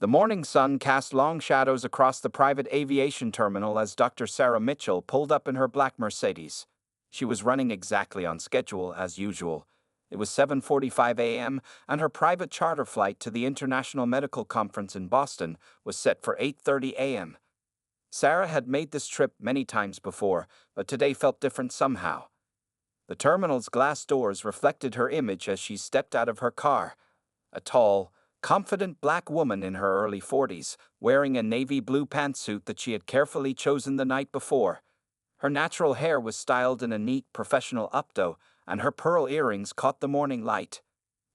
The morning sun cast long shadows across the private aviation terminal as Dr. Sarah Mitchell pulled up in her black Mercedes. She was running exactly on schedule, as usual. It was 7:45 a.m., and her private charter flight to the International Medical Conference in Boston was set for 8:30 a.m. Sarah had made this trip many times before, but today felt different somehow. The terminal's glass doors reflected her image as she stepped out of her car. A tall, confident black woman in her early 40s, wearing a navy blue pantsuit that she had carefully chosen the night before. Her natural hair was styled in a neat, professional updo, and her pearl earrings caught the morning light.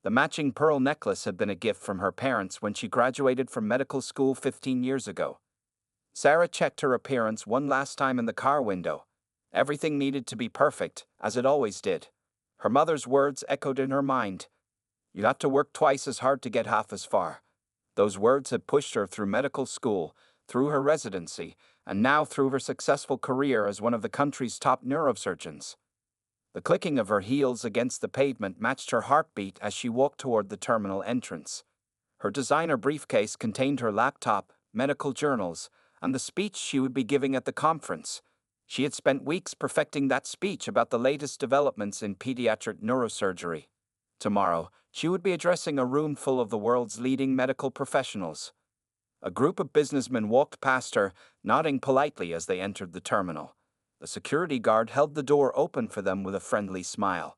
The matching pearl necklace had been a gift from her parents when she graduated from medical school 15 years ago. Sarah checked her appearance one last time in the car window. Everything needed to be perfect, as it always did. Her mother's words echoed in her mind. You got to work twice as hard to get half as far. Those words had pushed her through medical school, through her residency, and now through her successful career as one of the country's top neurosurgeons. The clicking of her heels against the pavement matched her heartbeat as she walked toward the terminal entrance. Her designer briefcase contained her laptop, medical journals, and the speech she would be giving at the conference. She had spent weeks perfecting that speech about the latest developments in pediatric neurosurgery. Tomorrow, she would be addressing a room full of the world's leading medical professionals. A group of businessmen walked past her, nodding politely as they entered the terminal. The security guard held the door open for them with a friendly smile.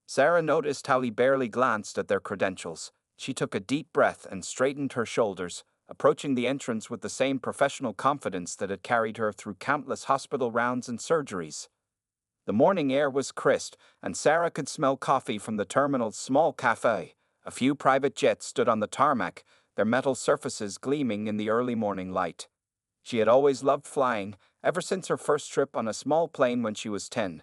Sarah noticed how he barely glanced at their credentials. She took a deep breath and straightened her shoulders, approaching the entrance with the same professional confidence that had carried her through countless hospital rounds and surgeries. The morning air was crisp, and Sarah could smell coffee from the terminal's small cafe. A few private jets stood on the tarmac, their metal surfaces gleaming in the early morning light. She had always loved flying, ever since her first trip on a small plane when she was 10.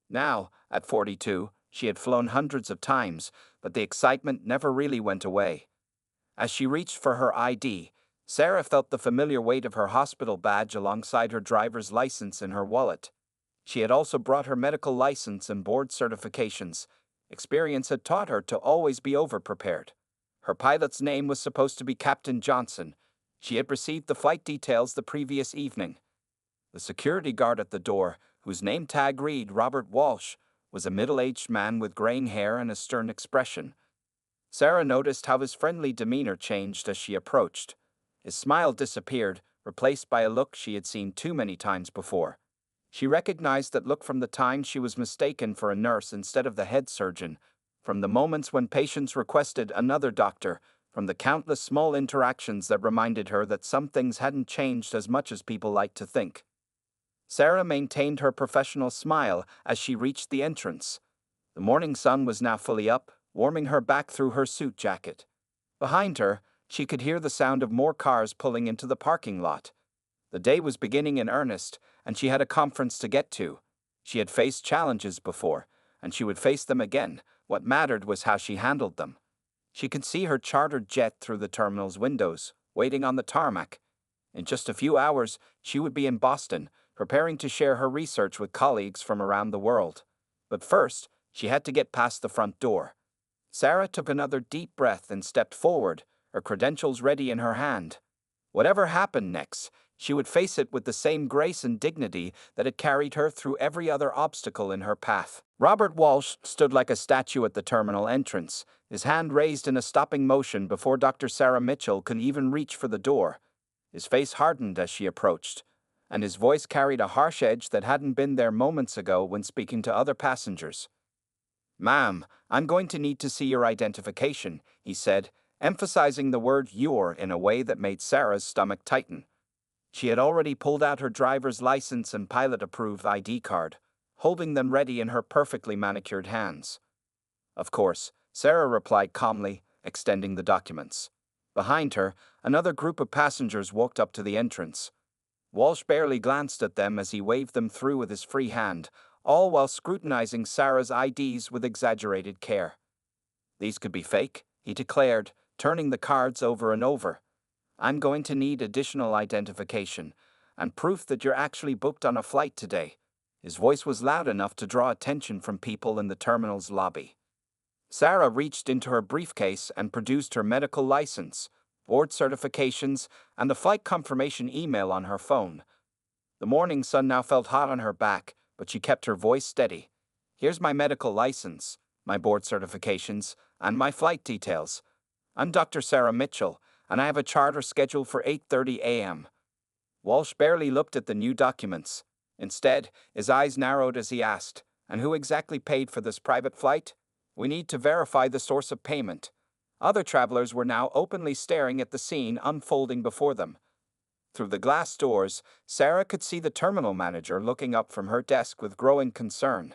Now, at 42, she had flown hundreds of times, but the excitement never really went away. As she reached for her ID, Sarah felt the familiar weight of her hospital badge alongside her driver's license in her wallet. She had also brought her medical license and board certifications. Experience had taught her to always be over-prepared. Her pilot's name was supposed to be Captain Johnson. She had received the flight details the previous evening. The security guard at the door, whose name tag read Robert Walsh, was a middle-aged man with graying hair and a stern expression. Sarah noticed how his friendly demeanor changed as she approached. His smile disappeared, replaced by a look she had seen too many times before. She recognized that look from the time she was mistaken for a nurse instead of the head surgeon, from the moments when patients requested another doctor, from the countless small interactions that reminded her that some things hadn't changed as much as people like to think. Sarah maintained her professional smile as she reached the entrance. The morning sun was now fully up, warming her back through her suit jacket. Behind her, she could hear the sound of more cars pulling into the parking lot. The day was beginning in earnest, and she had a conference to get to. She had faced challenges before, and she would face them again. What mattered was how she handled them. She could see her chartered jet through the terminal's windows, waiting on the tarmac. In just a few hours, she would be in Boston, preparing to share her research with colleagues from around the world. But first, she had to get past the front door. Sarah took another deep breath and stepped forward, her credentials ready in her hand. Whatever happened next, she would face it with the same grace and dignity that had carried her through every other obstacle in her path. Robert Walsh stood like a statue at the terminal entrance, his hand raised in a stopping motion before Dr. Sarah Mitchell could even reach for the door. His face hardened as she approached, and his voice carried a harsh edge that hadn't been there moments ago when speaking to other passengers. "Ma'am, I'm going to need to see your identification," he said, emphasizing the word your in a way that made Sarah's stomach tighten. She had already pulled out her driver's license and pilot-approved ID card, holding them ready in her perfectly manicured hands. "Of course," Sarah replied calmly, extending the documents. Behind her, another group of passengers walked up to the entrance. Walsh barely glanced at them as he waved them through with his free hand, all while scrutinizing Sarah's IDs with exaggerated care. "These could be fake," he declared, turning the cards over and over. "I'm going to need additional identification, and proof that you're actually booked on a flight today." His voice was loud enough to draw attention from people in the terminal's lobby. Sarah reached into her briefcase and produced her medical license. board certifications, and the flight confirmation email on her phone. The morning sun now felt hot on her back, but she kept her voice steady. Here's my medical license, my board certifications, and my flight details. I'm Dr. Sarah Mitchell, and I have a charter scheduled for 8:30 a.m. Walsh barely looked at the new documents. Instead, his eyes narrowed as he asked, "And who exactly paid for this private flight? We need to verify the source of payment." Other travelers were now openly staring at the scene unfolding before them. Through the glass doors, Sarah could see the terminal manager looking up from her desk with growing concern.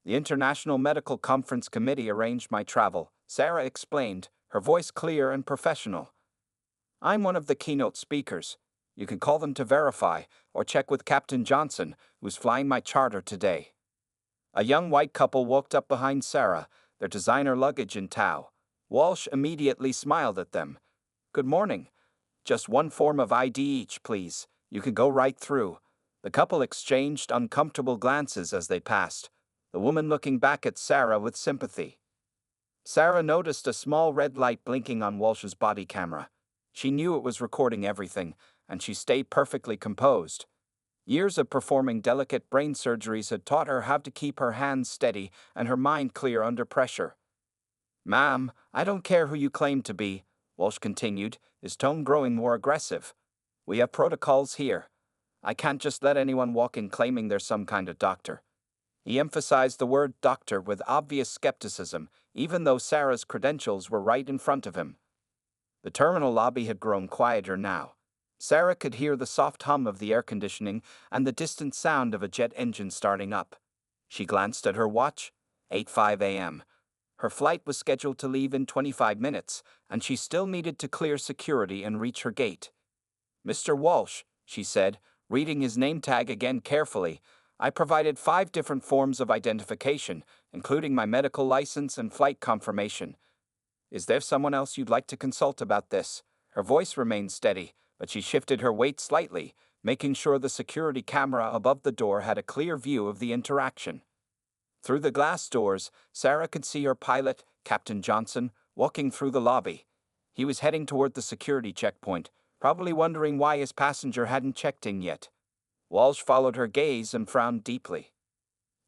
"The International Medical Conference Committee arranged my travel," Sarah explained, her voice clear and professional. "I'm one of the keynote speakers. You can call them to verify, or check with Captain Johnson, who's flying my charter today." A young white couple walked up behind Sarah, their designer luggage in tow. Walsh immediately smiled at them. "Good morning. Just one form of ID each, please. You can go right through." The couple exchanged uncomfortable glances as they passed, the woman looking back at Sarah with sympathy. Sarah noticed a small red light blinking on Walsh's body camera. She knew it was recording everything, and she stayed perfectly composed. Years of performing delicate brain surgeries had taught her how to keep her hands steady and her mind clear under pressure. "Ma'am, I don't care who you claim to be," Walsh continued, his tone growing more aggressive. "We have protocols here. I can't just let anyone walk in claiming they're some kind of doctor." He emphasized the word doctor with obvious skepticism, even though Sarah's credentials were right in front of him. The terminal lobby had grown quieter now. Sarah could hear the soft hum of the air conditioning and the distant sound of a jet engine starting up. She glanced at her watch. 8:05 a.m. Her flight was scheduled to leave in 25 minutes, and she still needed to clear security and reach her gate. "Mr. Walsh," she said, reading his name tag again carefully, "I provided 5 different forms of identification, including my medical license and flight confirmation. Is there someone else you'd like to consult about this?" Her voice remained steady, but she shifted her weight slightly, making sure the security camera above the door had a clear view of the interaction. Through the glass doors, Sarah could see her pilot, Captain Johnson, walking through the lobby. He was heading toward the security checkpoint, probably wondering why his passenger hadn't checked in yet. Walsh followed her gaze and frowned deeply.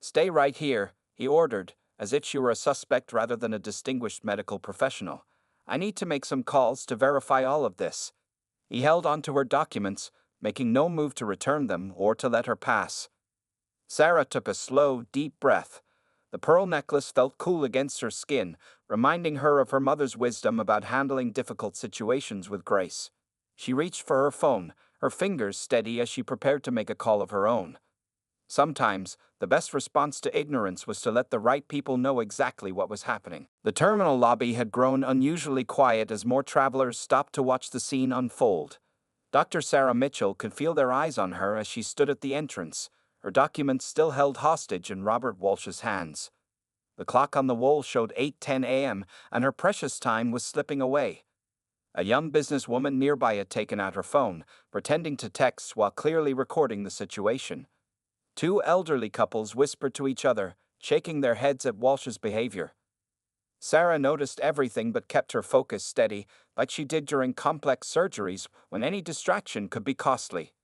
"Stay right here," he ordered, as if she were a suspect rather than a distinguished medical professional. "I need to make some calls to verify all of this." He held onto her documents, making no move to return them or to let her pass. Sarah took a slow, deep breath. The pearl necklace felt cool against her skin, reminding her of her mother's wisdom about handling difficult situations with grace. She reached for her phone, her fingers steady as she prepared to make a call of her own. Sometimes, the best response to ignorance was to let the right people know exactly what was happening. The terminal lobby had grown unusually quiet as more travelers stopped to watch the scene unfold. Dr. Sarah Mitchell could feel their eyes on her as she stood at the entrance, her documents still held hostage in Robert Walsh's hands. The clock on the wall showed 8:10 a.m., and her precious time was slipping away. A young businesswoman nearby had taken out her phone, pretending to text while clearly recording the situation. 2 elderly couples whispered to each other, shaking their heads at Walsh's behavior. Sarah noticed everything but kept her focus steady, like she did during complex surgeries when any distraction could be costly.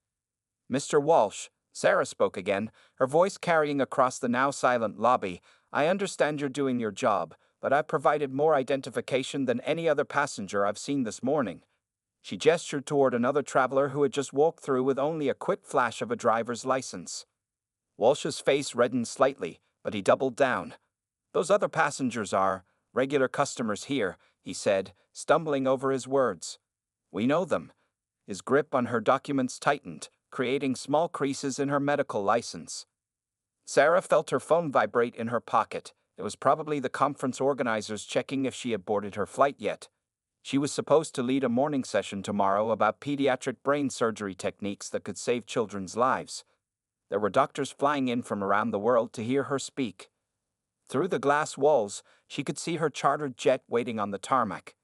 "Mr. Walsh," Sarah spoke again, her voice carrying across the now silent lobby, "I understand you're doing your job, but I've provided more identification than any other passenger I've seen this morning." She gestured toward another traveler who had just walked through with only a quick flash of a driver's license. Walsh's face reddened slightly, but he doubled down. "Those other passengers are regular customers here," he said, stumbling over his words. "We know them." His grip on her documents tightened, creating small creases in her medical license. Sarah felt her phone vibrate in her pocket. It was probably the conference organizers checking if she had boarded her flight yet. She was supposed to lead a morning session tomorrow about pediatric brain surgery techniques that could save children's lives. There were doctors flying in from around the world to hear her speak. Through the glass walls, she could see her chartered jet waiting on the tarmac.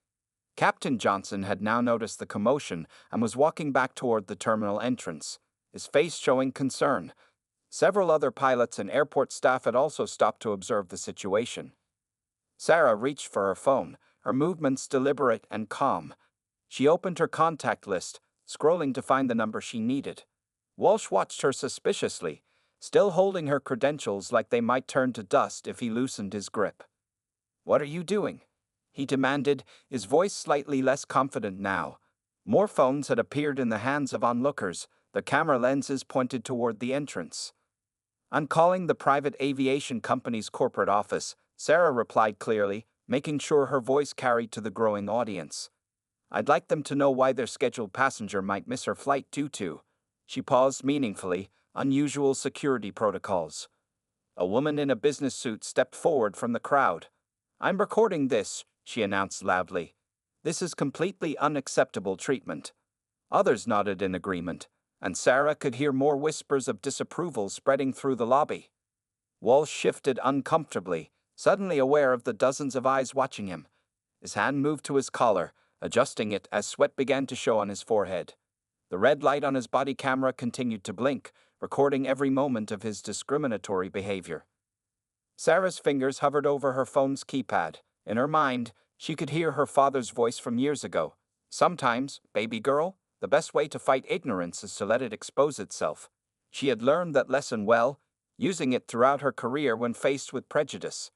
Captain Johnson had now noticed the commotion and was walking back toward the terminal entrance, his face showing concern. Several other pilots and airport staff had also stopped to observe the situation. Sarah reached for her phone, her movements deliberate and calm. She opened her contact list, scrolling to find the number she needed. Walsh watched her suspiciously, still holding her credentials like they might turn to dust if he loosened his grip. "What are you doing?" he demanded, his voice slightly less confident now. More phones had appeared in the hands of onlookers, the camera lenses pointed toward the entrance. "I'm calling the private aviation company's corporate office," Sarah replied clearly, making sure her voice carried to the growing audience. "I'd like them to know why their scheduled passenger might miss her flight due to," she paused meaningfully, "unusual security protocols." A woman in a business suit stepped forward from the crowd. "I'm recording this," she announced loudly. "This is completely unacceptable treatment." Others nodded in agreement, and Sarah could hear more whispers of disapproval spreading through the lobby. Walsh shifted uncomfortably, suddenly aware of the dozens of eyes watching him. His hand moved to his collar, adjusting it as sweat began to show on his forehead. The red light on his body camera continued to blink, recording every moment of his discriminatory behavior. Sarah's fingers hovered over her phone's keypad. In her mind, she could hear her father's voice from years ago. "Sometimes, baby girl, the best way to fight ignorance is to let it expose itself." She had learned that lesson well, using it throughout her career when faced with prejudice.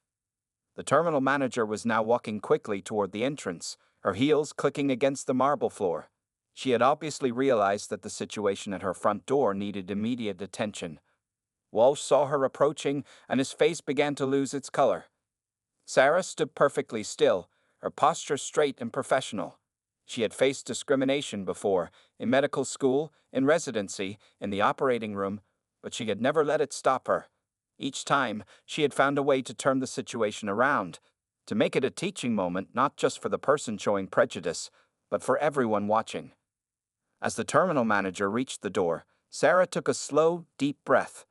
The terminal manager was now walking quickly toward the entrance, her heels clicking against the marble floor. She had obviously realized that the situation at her front door needed immediate attention. Walsh saw her approaching, and his face began to lose its color. Sarah stood perfectly still, her posture straight and professional. She had faced discrimination before, in medical school, in residency, in the operating room, but she had never let it stop her. Each time, she had found a way to turn the situation around, to make it a teaching moment not just for the person showing prejudice, but for everyone watching. As the terminal manager reached the door, Sarah took a slow, deep breath.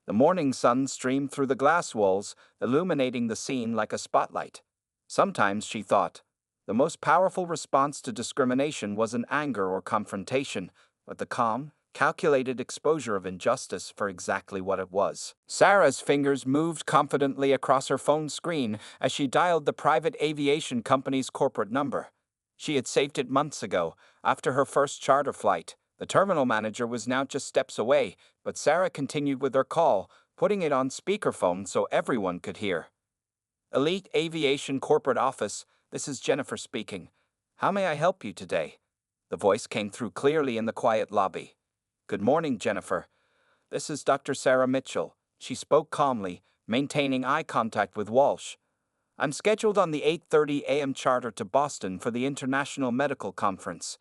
The morning sun streamed through the glass walls, illuminating the scene like a spotlight. Sometimes, she thought, the most powerful response to discrimination wasn't anger or confrontation, but the calm, calculated exposure of injustice for exactly what it was. Sarah's fingers moved confidently across her phone screen as she dialed the private aviation company's corporate number. She had saved it months ago, after her first charter flight. The terminal manager was now just steps away, but Sarah continued with her call, putting it on speakerphone so everyone could hear. "Elite Aviation Corporate Office, this is Jennifer speaking. How may I help you today?" The voice came through clearly in the quiet lobby. "Good morning, Jennifer. This is Dr. Sarah Mitchell." She spoke calmly, maintaining eye contact with Walsh. "I'm scheduled on the 8:30 a.m. charter to Boston for the International Medical Conference.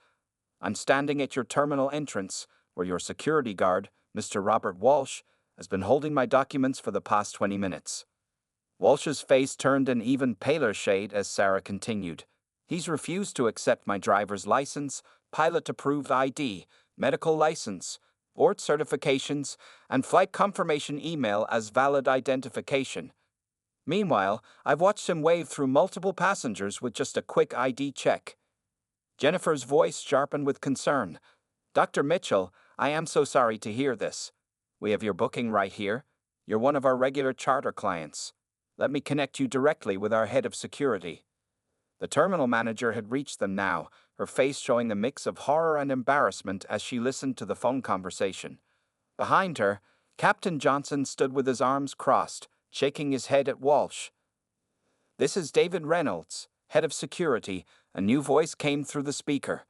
I'm standing at your terminal entrance, where your security guard, Mr. Robert Walsh, has been holding my documents for the past 20 minutes. Walsh's face turned an even paler shade as Sarah continued. "He's refused to accept my driver's license, pilot-approved ID, medical license, board certifications, and flight confirmation email as valid identification. Meanwhile, I've watched him wave through multiple passengers with just a quick ID check." Jennifer's voice sharpened with concern. "Dr. Mitchell, I am so sorry to hear this. We have your booking right here. You're one of our regular charter clients. Let me connect you directly with our head of security." The terminal manager had reached them now, her face showing a mix of horror and embarrassment as she listened to the phone conversation. Behind her, Captain Johnson stood with his arms crossed, shaking his head at Walsh. "This is David Reynolds, head of security," a new voice came through the speaker.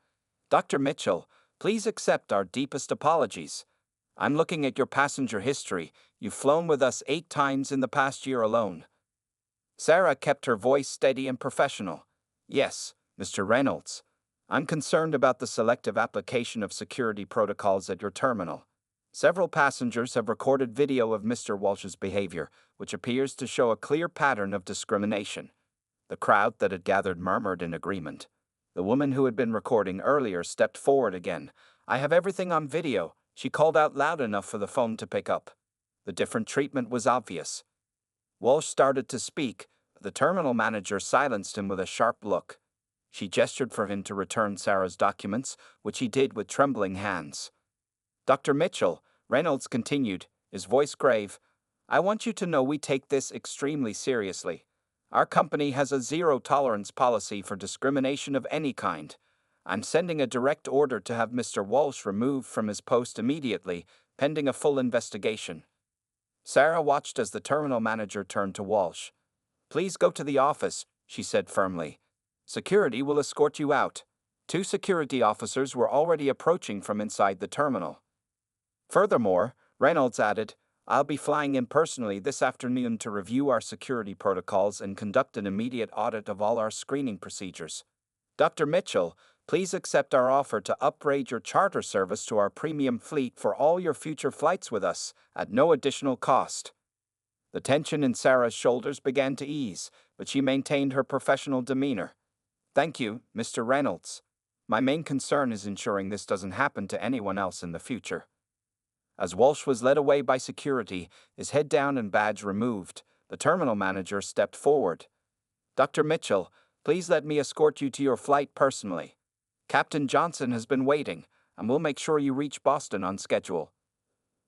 "Dr. Mitchell, please accept our deepest apologies. I'm looking at your passenger history. You've flown with us 8 times in the past year alone." Sarah kept her voice steady and professional. "Yes, Mr. Reynolds. I'm concerned about the selective application of security protocols at your terminal. Several passengers have recorded video of Mr. Walsh's behavior, which appears to show a clear pattern of discrimination." The crowd that had gathered murmured in agreement. The woman who had been recording earlier stepped forward again. "I have everything on video," she called out loud enough for the phone to pick up. The different treatment was obvious. Walsh started to speak, but the terminal manager silenced him with a sharp look. She gestured for him to return Sarah's documents, which he did with trembling hands. "Dr. Mitchell," Reynolds continued, his voice grave, "I want you to know we take this extremely seriously. Our company has a zero-tolerance policy for discrimination of any kind. I'm sending a direct order to have Mr. Walsh removed from his post immediately, pending a full investigation. Sarah watched as the terminal manager turned to Walsh. Please go to the office, she said firmly. Security will escort you out. 2 security officers were already approaching from inside the terminal. Furthermore, Reynolds added, I'll be flying in personally this afternoon to review our security protocols and conduct an immediate audit of all our screening procedures. Dr. Mitchell, please accept our offer to upgrade your charter service to our premium fleet for all your future flights with us, at no additional cost. The tension in Sarah's shoulders began to ease, but she maintained her professional demeanor. Thank you, Mr. Reynolds. My main concern is ensuring this doesn't happen to anyone else in the future. As Walsh was led away by security, his head down and badge removed, the terminal manager stepped forward. Dr. Mitchell, please let me escort you to your flight personally. Captain Johnson has been waiting, and we'll make sure you reach Boston on schedule.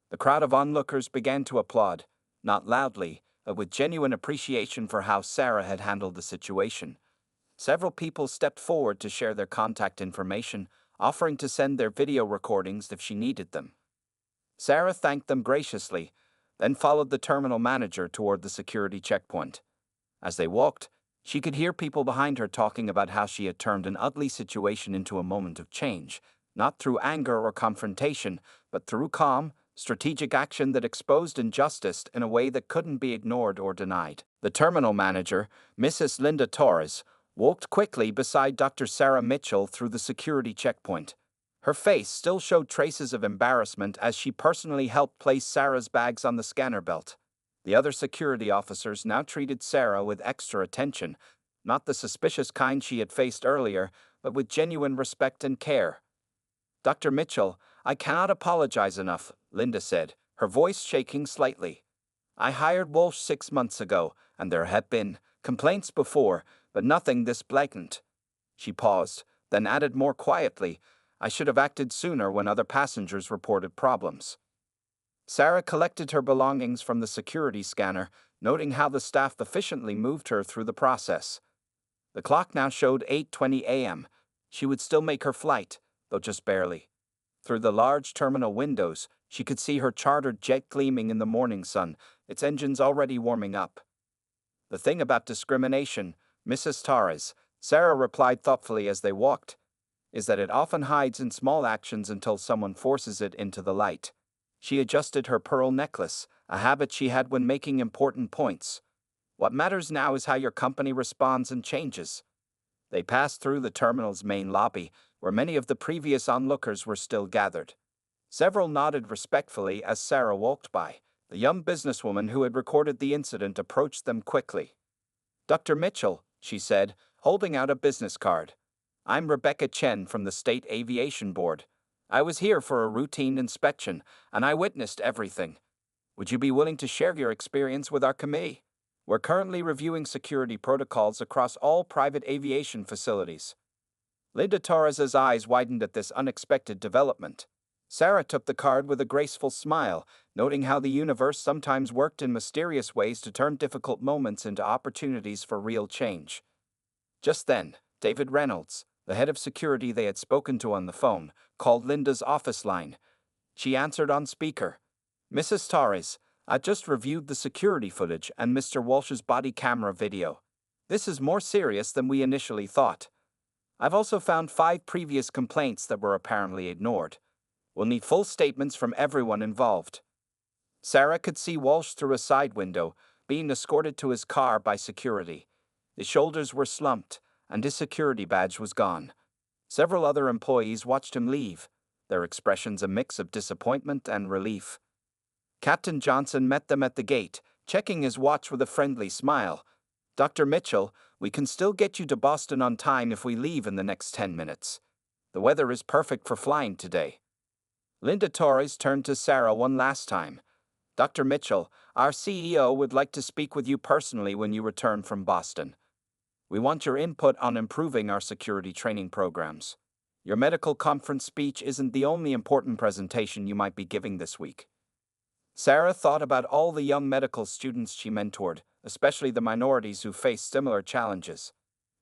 The crowd of onlookers began to applaud, not loudly, but with genuine appreciation for how Sarah had handled the situation. Several people stepped forward to share their contact information, offering to send their video recordings if she needed them. Sarah thanked them graciously, then followed the terminal manager toward the security checkpoint. As they walked, she could hear people behind her talking about how she had turned an ugly situation into a moment of change, not through anger or confrontation, but through calm, strategic action that exposed injustice in a way that couldn't be ignored or denied. The terminal manager, Mrs. Linda Torres, walked quickly beside Dr. Sarah Mitchell through the security checkpoint. Her face still showed traces of embarrassment as she personally helped place Sarah's bags on the scanner belt. The other security officers now treated Sarah with extra attention, not the suspicious kind she had faced earlier, but with genuine respect and care. Dr. Mitchell, I cannot apologize enough, Linda said, her voice shaking slightly. I hired Walsh 6 months ago, and there had been complaints before, but nothing this blatant. She paused, then added more quietly, I should have acted sooner when other passengers reported problems. Sarah collected her belongings from the security scanner, noting how the staff efficiently moved her through the process. The clock now showed 8:20 a.m. She would still make her flight, though just barely. Through the large terminal windows, she could see her chartered jet gleaming in the morning sun, its engines already warming up. The thing about discrimination, Mrs. Torres, Sarah replied thoughtfully as they walked, is that it often hides in small actions until someone forces it into the light. She adjusted her pearl necklace, a habit she had when making important points. What matters now is how your company responds and changes. They passed through the terminal's main lobby, where many of the previous onlookers were still gathered. Several nodded respectfully as Sarah walked by. The young businesswoman who had recorded the incident approached them quickly. Dr. Mitchell, she said, holding out a business card. I'm Rebecca Chen from the State Aviation Board. I was here for a routine inspection, and I witnessed everything. Would you be willing to share your experience with our committee? We're currently reviewing security protocols across all private aviation facilities. Linda Torres's eyes widened at this unexpected development. Sarah took the card with a graceful smile, noting how the universe sometimes worked in mysterious ways to turn difficult moments into opportunities for real change. Just then, David Reynolds, the head of security they had spoken to on the phone, called Linda's office line. She answered on speaker. Mrs. Torres, I just reviewed the security footage and Mr. Walsh's body camera video. This is more serious than we initially thought. I've also found 5 previous complaints that were apparently ignored. We'll need full statements from everyone involved. Sarah could see Walsh through a side window, being escorted to his car by security. His shoulders were slumped, and his security badge was gone. Several other employees watched him leave, their expressions a mix of disappointment and relief. Captain Johnson met them at the gate, checking his watch with a friendly smile. Dr. Mitchell, we can still get you to Boston on time if we leave in the next 10 minutes. The weather is perfect for flying today. Linda Torres turned to Sarah one last time. Dr. Mitchell, our CEO would like to speak with you personally when you return from Boston. We want your input on improving our security training programs. Your medical conference speech isn't the only important presentation you might be giving this week. Sarah thought about all the young medical students she mentored, especially the minorities who face similar challenges.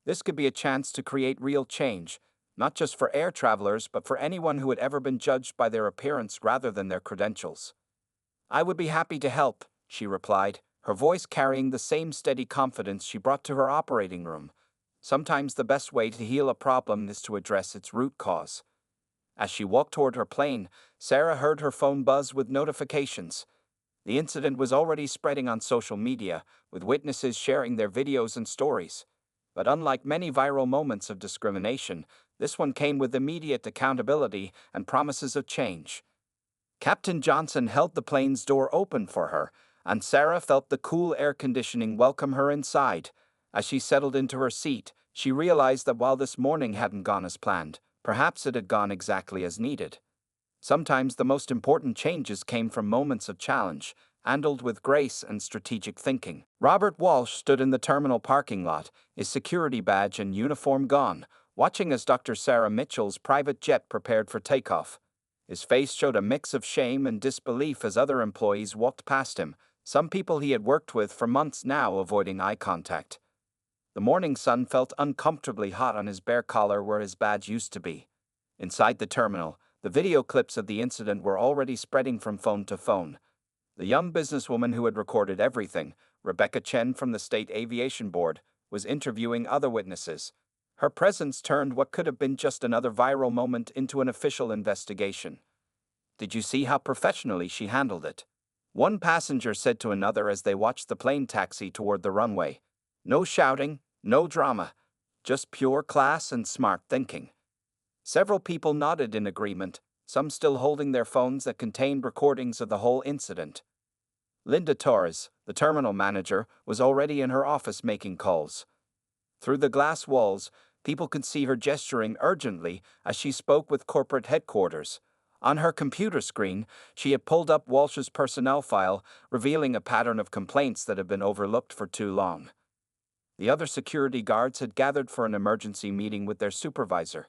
This could be a chance to create real change, not just for air travelers but for anyone who had ever been judged by their appearance rather than their credentials. "I would be happy to help," she replied, her voice carrying the same steady confidence she brought to her operating room. Sometimes the best way to heal a problem is to address its root cause. As she walked toward her plane, Sarah heard her phone buzz with notifications. The incident was already spreading on social media, with witnesses sharing their videos and stories. But unlike many viral moments of discrimination, this one came with immediate accountability and promises of change. Captain Johnson held the plane's door open for her, and Sarah felt the cool air conditioning welcome her inside. As she settled into her seat, she realized that while this morning hadn't gone as planned, perhaps it had gone exactly as needed. Sometimes the most important changes came from moments of challenge, handled with grace and strategic thinking. Robert Walsh stood in the terminal parking lot, his security badge and uniform gone, watching as Dr. Sarah Mitchell's private jet prepared for takeoff. His face showed a mix of shame and disbelief as other employees walked past him, some people he had worked with for months now avoiding eye contact. The morning sun felt uncomfortably hot on his bare collar where his badge used to be. Inside the terminal, the video clips of the incident were already spreading from phone to phone. The young businesswoman who had recorded everything, Rebecca Chen from the State Aviation Board, was interviewing other witnesses. Her presence turned what could have been just another viral moment into an official investigation. "Did you see how professionally she handled it?" one passenger said to another as they watched the plane taxi toward the runway. "No shouting, no drama, just pure class and smart thinking." Several people nodded in agreement, some still holding their phones that contained recordings of the whole incident. Linda Torres, the terminal manager, was already in her office making calls. Through the glass walls, people could see her gesturing urgently as she spoke with corporate headquarters. On her computer screen, she had pulled up Walsh's personnel file, revealing a pattern of complaints that had been overlooked for too long. The other security guards had gathered for an emergency meeting with their supervisor.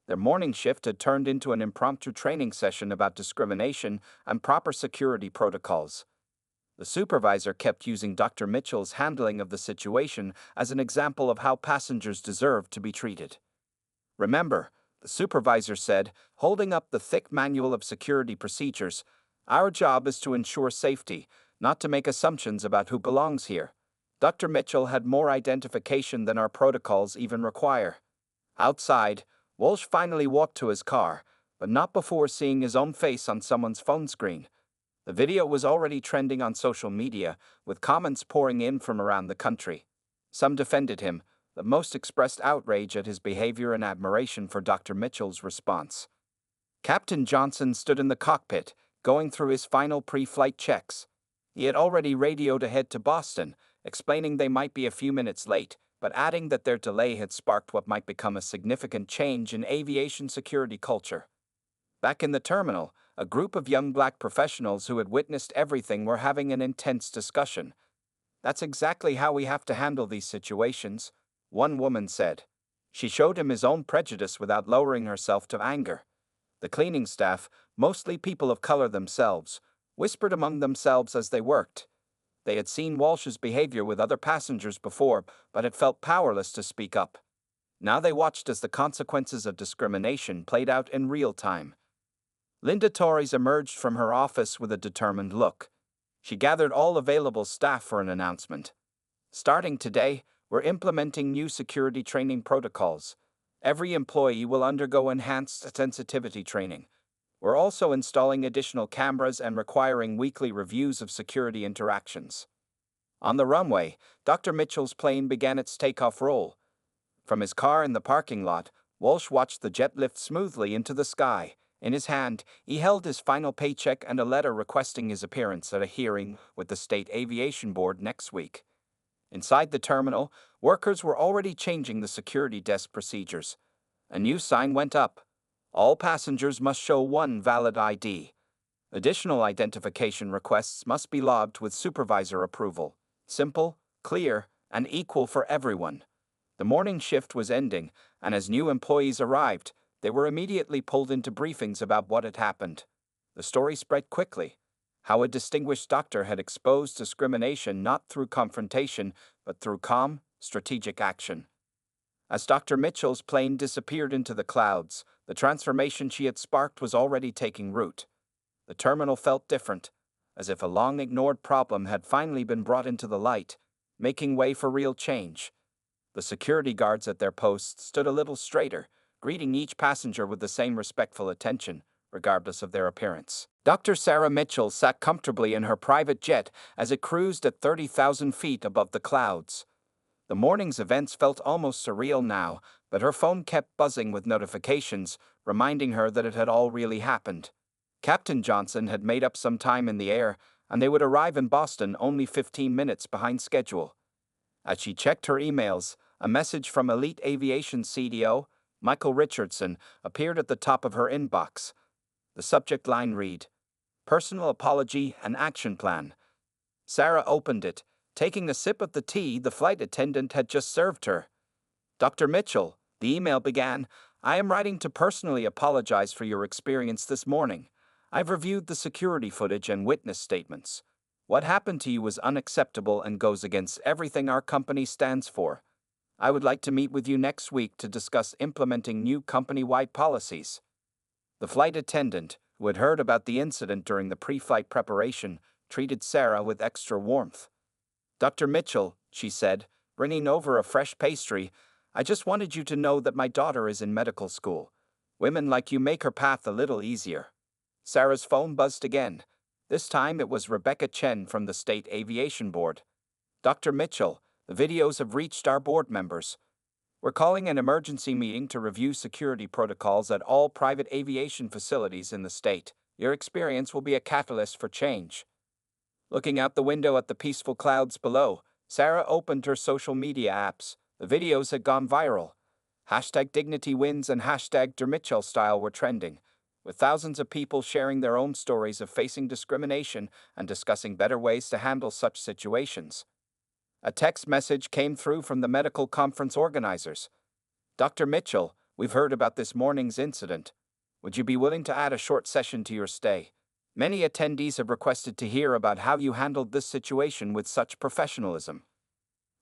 Their morning shift had turned into an impromptu training session about discrimination and proper security protocols. The supervisor kept using Dr. Mitchell's handling of the situation as an example of how passengers deserve to be treated. "Remember," the supervisor said, holding up the thick manual of security procedures, "our job is to ensure safety, not to make assumptions about who belongs here. Dr. Mitchell had more identification than our protocols even require." Outside, Walsh finally walked to his car, but not before seeing his own face on someone's phone screen. The video was already trending on social media, with comments pouring in from around the country. Some defended him, but most expressed outrage at his behavior and admiration for Dr. Mitchell's response. Captain Johnson stood in the cockpit, going through his final pre-flight checks. He had already radioed ahead to Boston, explaining they might be a few minutes late, but adding that their delay had sparked what might become a significant change in aviation security culture. Back in the terminal, a group of young black professionals who had witnessed everything were having an intense discussion. "That's exactly how we have to handle these situations," one woman said. She showed him his own prejudice without lowering herself to anger. The cleaning staff, mostly people of color themselves, whispered among themselves as they worked. They had seen Walsh's behavior with other passengers before, but had felt powerless to speak up. Now they watched as the consequences of discrimination played out in real time. Linda Torres emerged from her office with a determined look. She gathered all available staff for an announcement. "Starting today, we're implementing new security training protocols. Every employee will undergo enhanced sensitivity training. We're also installing additional cameras and requiring weekly reviews of security interactions." On the runway, Dr. Mitchell's plane began its takeoff roll. From his car in the parking lot, Walsh watched the jet lift smoothly into the sky. In his hand, he held his final paycheck and a letter requesting his appearance at a hearing with the State Aviation Board next week. Inside the terminal, workers were already changing the security desk procedures. A new sign went up. All passengers must show one valid ID. Additional identification requests must be logged with supervisor approval. Simple, clear, and equal for everyone. The morning shift was ending, and as new employees arrived, they were immediately pulled into briefings about what had happened. The story spread quickly. How a distinguished doctor had exposed discrimination not through confrontation, but through calm, strategic action. As Dr. Mitchell's plane disappeared into the clouds, the transformation she had sparked was already taking root. The terminal felt different, as if a long-ignored problem had finally been brought into the light, making way for real change. The security guards at their posts stood a little straighter, greeting each passenger with the same respectful attention, regardless of their appearance. Dr. Sarah Mitchell sat comfortably in her private jet as it cruised at 30,000 feet above the clouds. The morning's events felt almost surreal now, but her phone kept buzzing with notifications, reminding her that it had all really happened. Captain Johnson had made up some time in the air, and they would arrive in Boston only 15 minutes behind schedule. As she checked her emails, a message from Elite Aviation CDO, Michael Richardson, appeared at the top of her inbox. The subject line read, "Personal apology and action plan." Sarah opened it, taking a sip of the tea the flight attendant had just served her. "Dr. Mitchell," the email began, "I am writing to personally apologize for your experience this morning. I've reviewed the security footage and witness statements. What happened to you was unacceptable and goes against everything our company stands for. I would like to meet with you next week to discuss implementing new company-wide policies." The flight attendant, who had heard about the incident during the pre-flight preparation, treated Sarah with extra warmth. "Dr. Mitchell," she said, bringing over a fresh pastry, "I just wanted you to know that my daughter is in medical school. Women like you make her path a little easier." Sarah's phone buzzed again. This time it was Rebecca Chen from the State Aviation Board. "Dr. Mitchell, the videos have reached our board members. We're calling an emergency meeting to review security protocols at all private aviation facilities in the state. Your experience will be a catalyst for change." Looking out the window at the peaceful clouds below, Sarah opened her social media apps. The videos had gone viral. #DignityWins and #DrMitchellStyle were trending, with thousands of people sharing their own stories of facing discrimination and discussing better ways to handle such situations. A text message came through from the medical conference organizers. "Dr. Mitchell, we've heard about this morning's incident. Would you be willing to add a short session to your stay? Many attendees have requested to hear about how you handled this situation with such professionalism."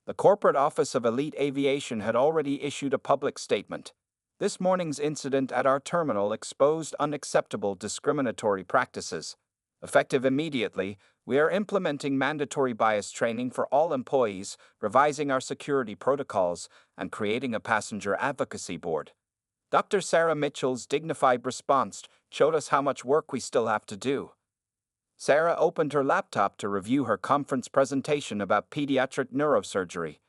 The corporate office of Elite Aviation had already issued a public statement. "This morning's incident at our terminal exposed unacceptable discriminatory practices. Effective immediately, we are implementing mandatory bias training for all employees, revising our security protocols, and creating a passenger advocacy board." Dr. Sarah Mitchell's dignified response showed us how much work we still have to do. Sarah opened her laptop to review her conference presentation about pediatric neurosurgery.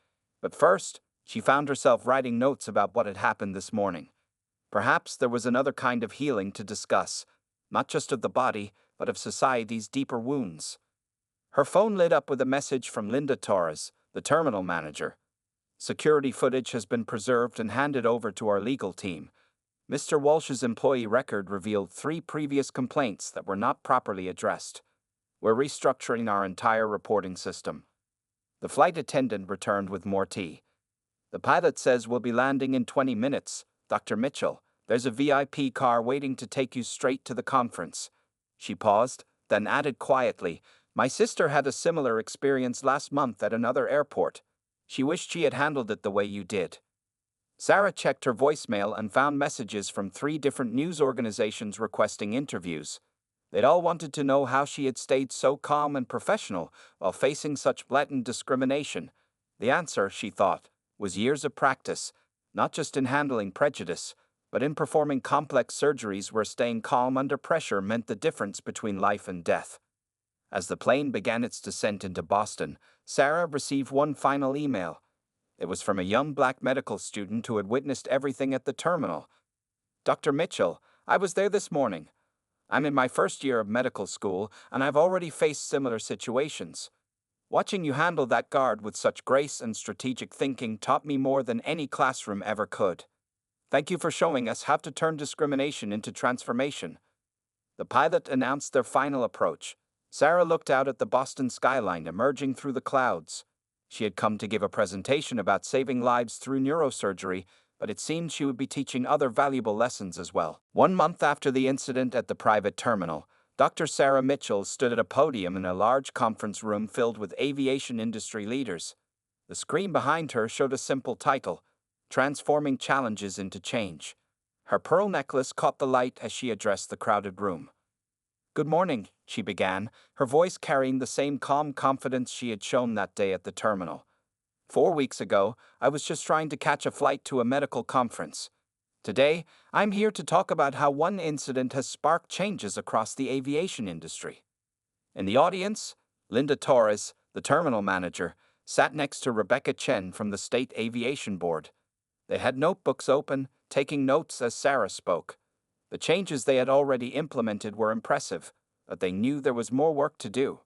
But first, she found herself writing notes about what had happened this morning. Perhaps there was another kind of healing to discuss, not just of the body, but of society's deeper wounds. Her phone lit up with a message from Linda Torres, the terminal manager. "Security footage has been preserved and handed over to our legal team. Mr. Walsh's employee record revealed 3 previous complaints that were not properly addressed. We're restructuring our entire reporting system." The flight attendant returned with more tea. "The pilot says we'll be landing in 20 minutes, Dr. Mitchell. There's a VIP car waiting to take you straight to the conference." She paused, then added quietly, "My sister had a similar experience last month at another airport. She wished she had handled it the way you did." Sarah checked her voicemail and found messages from 3 different news organizations requesting interviews. They'd all wanted to know how she had stayed so calm and professional while facing such blatant discrimination. The answer, she thought, was years of practice, not just in handling prejudice, but in performing complex surgeries where staying calm under pressure meant the difference between life and death. As the plane began its descent into Boston, Sarah received one final email. It was from a young black medical student who had witnessed everything at the terminal. "Dr. Mitchell, I was there this morning. I'm in my first year of medical school, and I've already faced similar situations. Watching you handle that guard with such grace and strategic thinking taught me more than any classroom ever could. Thank you for showing us how to turn discrimination into transformation." The pilot announced their final approach. Sarah looked out at the Boston skyline emerging through the clouds. She had come to give a presentation about saving lives through neurosurgery, but it seemed she would be teaching other valuable lessons as well. 1 month after the incident at the private terminal, Dr. Sarah Mitchell stood at a podium in a large conference room filled with aviation industry leaders. The screen behind her showed a simple title, transforming challenges into change. Her pearl necklace caught the light as she addressed the crowded room. "Good morning," she began, her voice carrying the same calm confidence she had shown that day at the terminal. "4 weeks ago, I was just trying to catch a flight to a medical conference. Today, I'm here to talk about how one incident has sparked changes across the aviation industry." In the audience, Linda Torres, the terminal manager, sat next to Rebecca Chen from the State Aviation Board. They had notebooks open, taking notes as Sarah spoke. The changes they had already implemented were impressive, but they knew there was more work to do.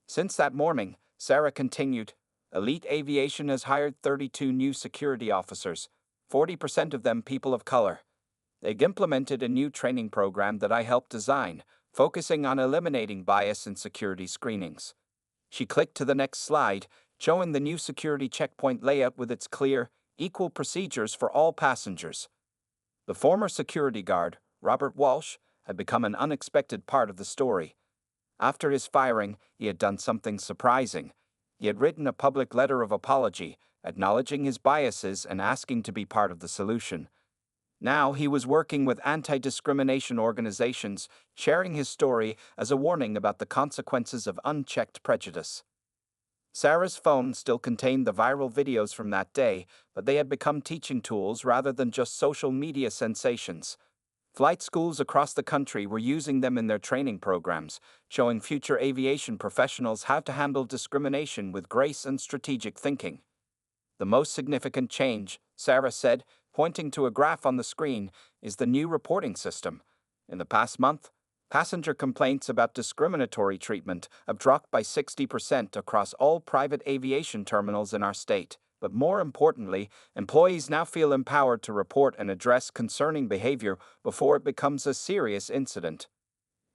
Since that morning, Sarah continued, Elite Aviation has hired 32 new security officers, 40% of them people of color. They've implemented a new training program that I helped design, focusing on eliminating bias in security screenings. She clicked to the next slide, showing the new security checkpoint layout with its clear, equal procedures for all passengers. The former security guard, Robert Walsh, had become an unexpected part of the story. After his firing, he had done something surprising. He had written a public letter of apology, acknowledging his biases and asking to be part of the solution. Now he was working with anti-discrimination organizations, sharing his story as a warning about the consequences of unchecked prejudice. Sarah's phone still contained the viral videos from that day, but they had become teaching tools rather than just social media sensations. Flight schools across the country were using them in their training programs, showing future aviation professionals how to handle discrimination with grace and strategic thinking. The most significant change, Sarah said, pointing to a graph on the screen, is the new reporting system. In the past month, passenger complaints about discriminatory treatment have dropped by 60% across all private aviation terminals in our state. But more importantly, employees now feel empowered to report and address concerning behavior before it becomes a serious incident.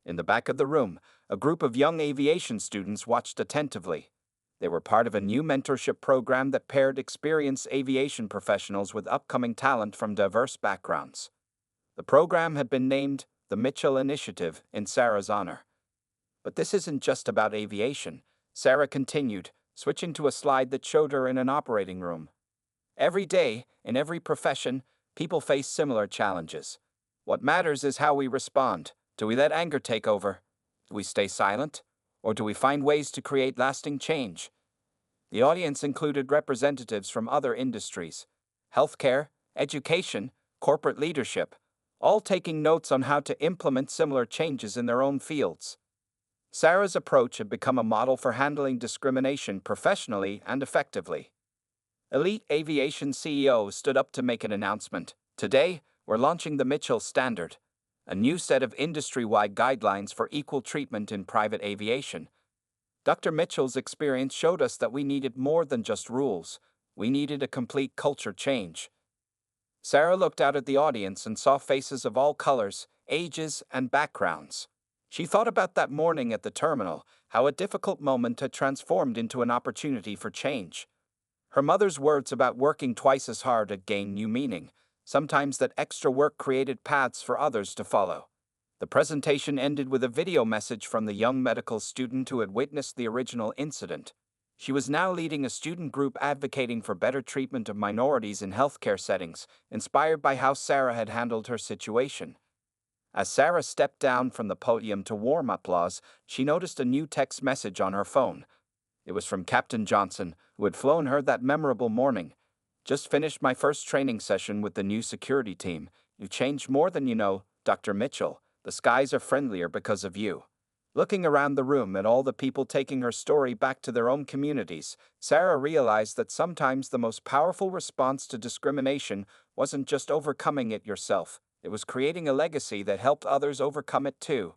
In the back of the room, a group of young aviation students watched attentively. They were part of a new mentorship program that paired experienced aviation professionals with upcoming talent from diverse backgrounds. The program had been named the Mitchell Initiative in Sarah's honor. But this isn't just about aviation, Sarah continued, switching to a slide that showed her in an operating room. Every day, in every profession, people face similar challenges. What matters is how we respond. Do we let anger take over? Do we stay silent? Or do we find ways to create lasting change? The audience included representatives from other industries, healthcare, education, corporate leadership, all taking notes on how to implement similar changes in their own fields. Sarah's approach had become a model for handling discrimination professionally and effectively. Elite Aviation CEO stood up to make an announcement. Today, we're launching the Mitchell Standard, a new set of industry-wide guidelines for equal treatment in private aviation. Dr. Mitchell's experience showed us that we needed more than just rules. We needed a complete culture change. Sarah looked out at the audience and saw faces of all colors, ages, and backgrounds. She thought about that morning at the terminal, how a difficult moment had transformed into an opportunity for change. Her mother's words about working twice as hard had gained new meaning. Sometimes that extra work created paths for others to follow. The presentation ended with a video message from the young medical student who had witnessed the original incident. She was now leading a student group advocating for better treatment of minorities in healthcare settings, inspired by how Sarah had handled her situation. As Sarah stepped down from the podium to warm applause, she noticed a new text message on her phone. It was from Captain Johnson, who had flown her that memorable morning. "Just finished my first training session with the new security team. You've changed more than you know, Dr. Mitchell. The skies are friendlier because of you." Looking around the room at all the people taking her story back to their own communities, Sarah realized that sometimes the most powerful response to discrimination wasn't just overcoming it yourself. It was creating a legacy that helped others overcome it too.